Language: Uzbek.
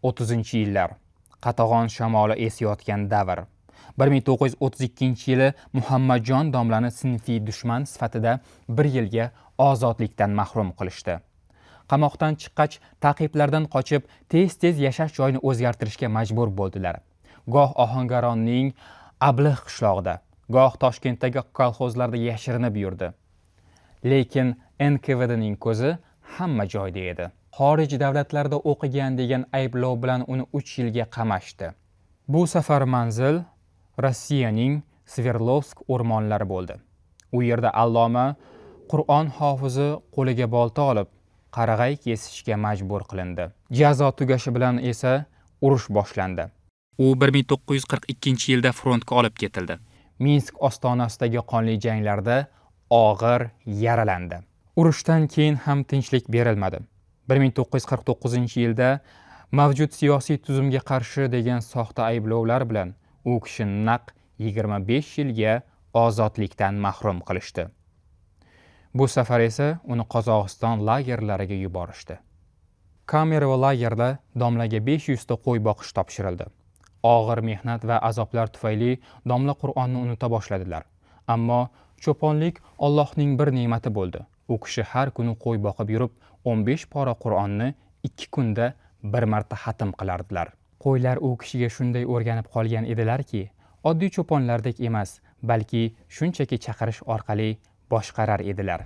30-yillar. Qatag'on shamoli esayotgan davr. 1932-yili Muhammadjon domlani sinfiy dushman sifatida 1 yilga ozodlikdan mahrum qilishdi. Qamoqdan chiqqach, ta'qiblardan qochib, tez-tez yashash joyini o'zgartirishga majbur bo'ldilar. Goh Ohangaronning Abliq qishlog'ida, goh Toshkentdagi kolxozlarda yashirinib yurdi. Lekin NKVDning ko'zi hamma joyda edi. Xorij davlatlarda o'qigan degan ayblov bilan uni 3 yilga qamashdi. Bu safar manzil Rossiyaning Sverdlovsk o'rmonlari bo'ldi. U yerda alloma Qur'on hofizi qo'liga bolta olib, qarag'ay kesishga majbur qilindi. Jazo tugashi bilan esa urush boshlandi. U 1942-yilda frontga olib ketildi. Minsk ostonasidagi qonli janglarda og'ir yaralandi. Urushdan keyin ham tinchlik berilmadi. 1949-yilda mavjud siyosiy tuzumga qarshi degan soxta ayblovlar bilan u kishi naq 25 yilga ozodlikdan mahrum qilishdi. Bu safar esa uni Qozog'iston lagerlariga yuborishdi. Kamera va lagerda domlaga 500 ta qo'y boqish topshirildi. Og'ir mehnat va azoblar tufayli domla Qur'onni unuta boshladilar. Ammo cho'ponlik Allohning bir ne'mati bo'ldi. U kishi har kuni qo'y boqib yurib, 15 pora Qur'onni 2 kunda bir marta xatm qilardilar. Qo'ylar u kishiga shunday o'rganib qolgan edilarki, oddiy cho'ponlardek emas, balki shunchaki chaqirish orqali boshqarar edilar.